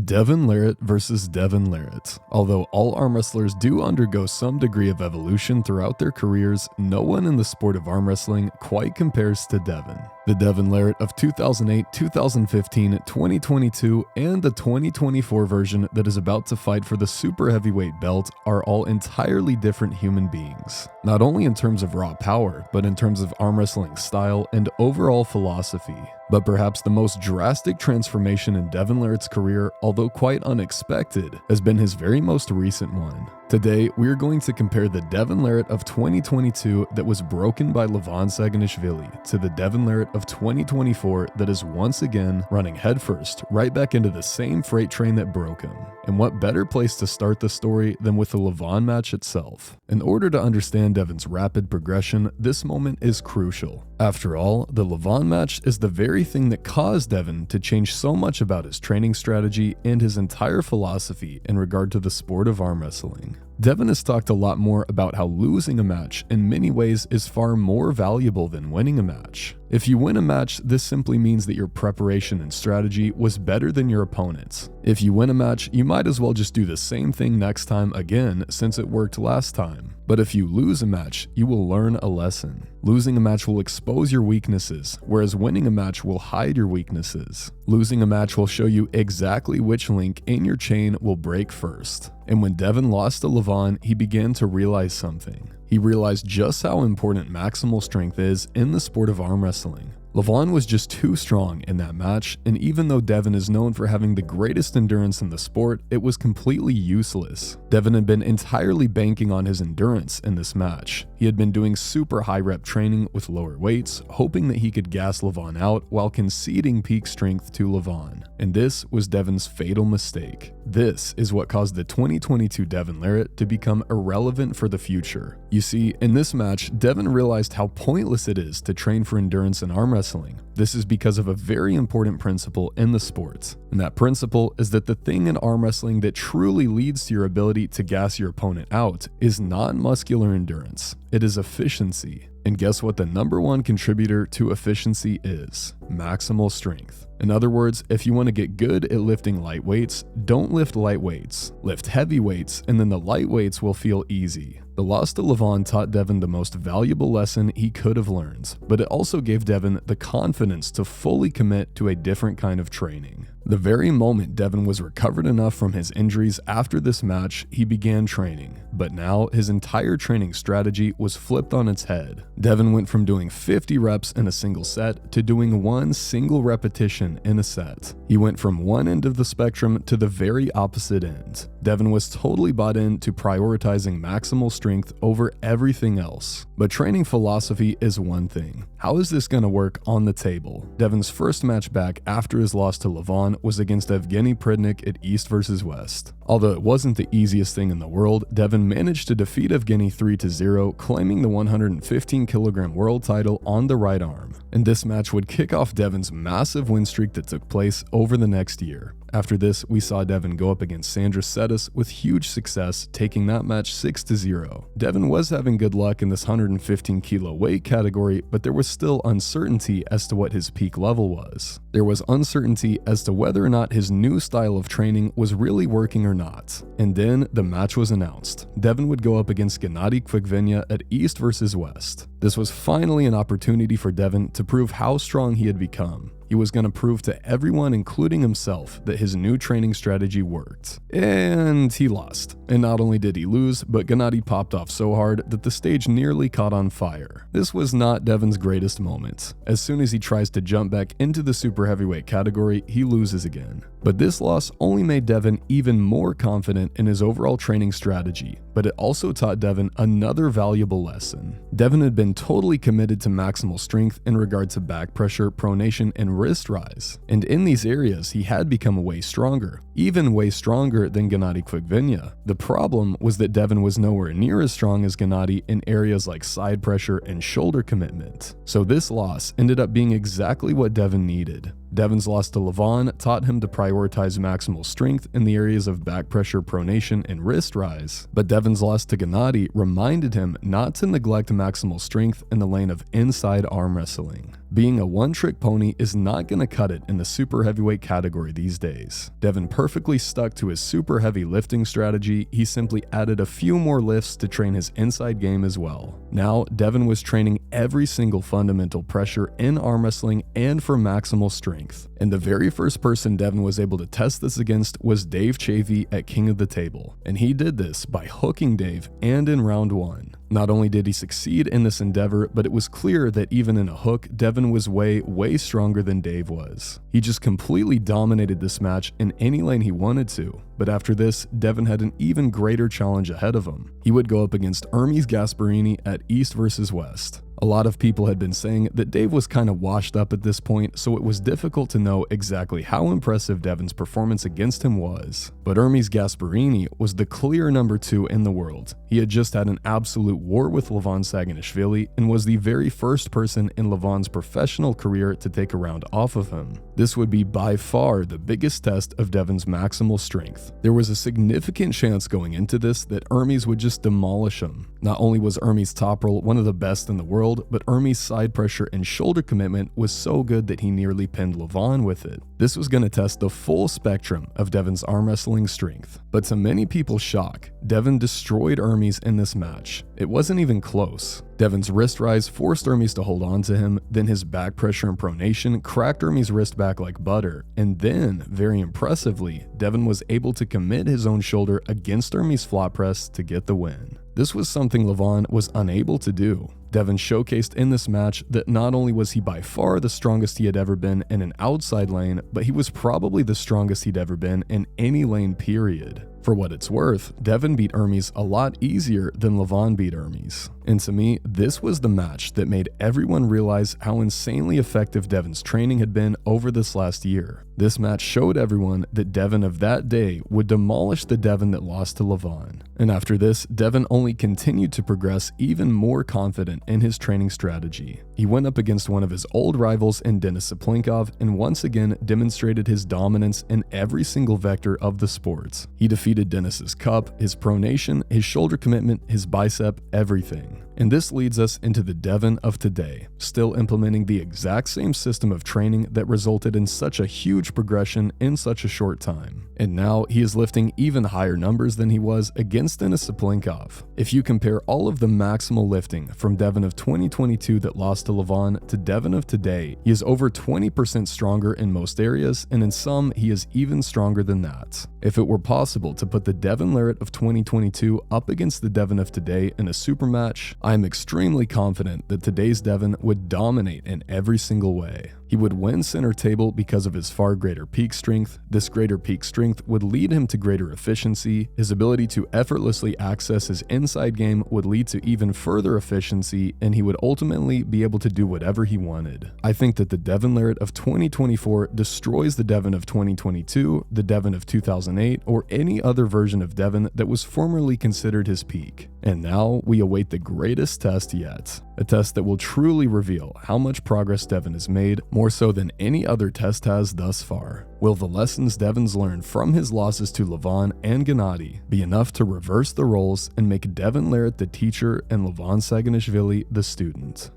Devon Larratt versus Devon Larratt. Although all arm wrestlers do undergo some degree of evolution throughout their careers, no one in the sport of arm wrestling quite compares to Devon. The Devon Larratt of 2008, 2015, 2022, and the 2024 version that is about to fight for the super heavyweight belt are all entirely different human beings. Not only in terms of raw power, but in terms of arm wrestling style and overall philosophy. But perhaps the most drastic transformation in Devon Larratt's career, although quite unexpected, has been his very most recent one. Today, we are going to compare the Devon Larratt of 2022 that was broken by Zarakashvili to the Devon Larratt of 2024 that is once again running headfirst right back into the same freight train that broke him. And what better place to start the story than with the Levon match itself? In order to understand Devon's rapid progression, this moment is crucial. After all, the Levon match is the very thing that caused Devon to change so much about his training strategy and his entire philosophy in regard to the sport of arm wrestling. Devon has talked a lot more about how losing a match in many ways is far more valuable than winning a match. If you win a match, this simply means that your preparation and strategy was better than your opponent's. If you win a match, you might as well just do the same thing next time again since it worked last time. But if you lose a match, you will learn a lesson. Losing a match will expose your weaknesses, whereas winning a match will hide your weaknesses. Losing a match will show you exactly which link in your chain will break first. And when Devon lost to Levon, he began to realize something. He realized just how important maximal strength is in the sport of arm wrestling. Levon was just too strong in that match, and even though Devon is known for having the greatest endurance in the sport, it was completely useless. Devon had been entirely banking on his endurance in this match. He had been doing super high rep training with lower weights, hoping that he could gas Levon out while conceding peak strength to Levon. And this was Devon's fatal mistake. This is what caused the 2022 Devon Larratt to become irrelevant for the future. You see, in this match, Devon realized how pointless it is to train for endurance in arm wrestling. This is because of a very important principle in the sport. And that principle is that the thing in arm wrestling that truly leads to your ability to gas your opponent out is non-muscular endurance. It is efficiency. And guess what the number one contributor to efficiency is? Maximal strength. In other words, if you want to get good at lifting light weights, don't lift light weights. Lift heavy weights, and then the light weights will feel easy. The loss to Levon taught Devon the most valuable lesson he could have learned, but it also gave Devon the confidence to fully commit to a different kind of training. The very moment Devon was recovered enough from his injuries after this match, he began training. But now, his entire training strategy was flipped on its head. Devon went from doing 50 reps in a single set to doing one single repetition in a set. He went from one end of the spectrum to the very opposite end. Devon was totally bought in to prioritizing maximal strength over everything else. But training philosophy is one thing. How is this going to work on the table? Devon's first match back after his loss to Levon was against Evgeny Prudnik at East vs West. Although it wasn't the easiest thing in the world, Devon managed to defeat Evgeny 3-0, claiming the 115 kg world title on the right arm. And this match would kick off Devon's massive win streak that took place over the next year. After this, we saw Devon go up against Sandras Setis with huge success, taking that match 6-0. Devon was having good luck in this 115 kilo weight category, but there was still uncertainty as to what his peak level was. There was uncertainty as to whether or not his new style of training was really working or not. And then the match was announced. Devon would go up against Gennady Kvykvenya at East vs West. This was finally an opportunity for Devon to prove how strong he had become. He was going to prove to everyone, including himself, that his new training strategy worked. And he lost. And not only did he lose, but Gennady popped off so hard that the stage nearly caught on fire. This was not Devon's greatest moment. As soon as he tries to jump back into the super heavyweight category, he loses again. But this loss only made Devon even more confident in his overall training strategy, but it also taught Devon another valuable lesson. Devon had been totally committed to maximal strength in regard to back pressure, pronation, and wrist rise. And in these areas, he had become way stronger, even way stronger than Gennady Kvykvenya. The problem was that Devon was nowhere near as strong as Gennady in areas like side pressure and shoulder commitment. So this loss ended up being exactly what Devon needed. Devon's loss to Levon taught him to prioritize maximal strength in the areas of back pressure, pronation, and wrist rise. But Devon's loss to Gennady reminded him not to neglect maximal strength in the lane of inside arm wrestling. Being a one-trick pony is not going to cut it in the super heavyweight category these days. Devon perfectly stuck to his super heavy lifting strategy. He simply added a few more lifts to train his inside game as well. Now, Devon was training every single fundamental pressure in arm wrestling and for maximal strength. And the very first person Devon was able to test this against was Dave Chavey at King of the Table. And he did this by hooking Dave, and in round 1. Not only did he succeed in this endeavor, but it was clear that even in a hook, Devon was way stronger than Dave was. He just completely dominated this match in any lane he wanted to. But after this, Devon had an even greater challenge ahead of him. He would go up against Hermes Gasparini at East versus West. A lot of people had been saying that Dave was kind of washed up at this point, so it was difficult to know exactly how impressive Devon's performance against him was. But Hermes Gasparini was the clear number 2 in the world. He had just had an absolute war with Levon Saginashvili and was the very first person in Levon's professional career to take a round off of him. This would be by far the biggest test of Devon's maximal strength. There was a significant chance going into this that Hermes would just demolish him. Not only was Hermes' top roll one of the best in the world, but Hermes' side pressure and shoulder commitment was so good that he nearly pinned Levon with it. This was going to test the full spectrum of Devon's arm wrestling strength. But to many people's shock, Devon destroyed Hermes in this match. It wasn't even close. Devon's wrist rise forced Hermes to hold on to him, then his back pressure and pronation cracked Hermes' wrist back like butter, and then, very impressively, Devon was able to commit his own shoulder against Hermes' flop press to get the win. This was something Levon was unable to do. Devon showcased in this match that not only was he by far the strongest he had ever been in an outside lane, but he was probably the strongest he'd ever been in any lane period. For what it's worth, Devon beat Hermes a lot easier than Levon beat Hermes. And to me, this was the match that made everyone realize how insanely effective Devon's training had been over this last year. This match showed everyone that Devon of that day would demolish the Devon that lost to Levon. And after this, Devon only continued to progress even more confident in his training strategy. He went up against one of his old rivals in Denis Saplinkov and once again demonstrated his dominance in every single vector of the sports. He defeated Denis's cup, his pronation, his shoulder commitment, his bicep, everything. And this leads us into the Devon of today, still implementing the exact same system of training that resulted in such a huge progression in such a short time. And now he is lifting even higher numbers than he was against Denis Saplinkov. If you compare all of the maximal lifting from Devon of 2022 that lost to Levon to Devon of today, he is over 20% stronger in most areas, and in some he is even stronger than that. If it were possible to put the Devon Larratt of 2022 up against the Devon of today in a super match, I am extremely confident that today's Devon would dominate in every single way. He would win center table because of his far greater peak strength. This greater peak strength would lead him to greater efficiency. His ability to effortlessly access his inside game would lead to even further efficiency, and he would ultimately be able to do whatever he wanted. I think that the Devon Larratt of 2024 destroys the Devon of 2022, the Devon of 2008, or any other version of Devon that was formerly considered his peak. And now we await the greatest test yet. A test that will truly reveal how much progress Devon has made, more so than any other test has thus far. Will the lessons Devon's learned from his losses to Levon and Gennady be enough to reverse the roles and make Devon Larratt the teacher and Levon Saginashvili the student?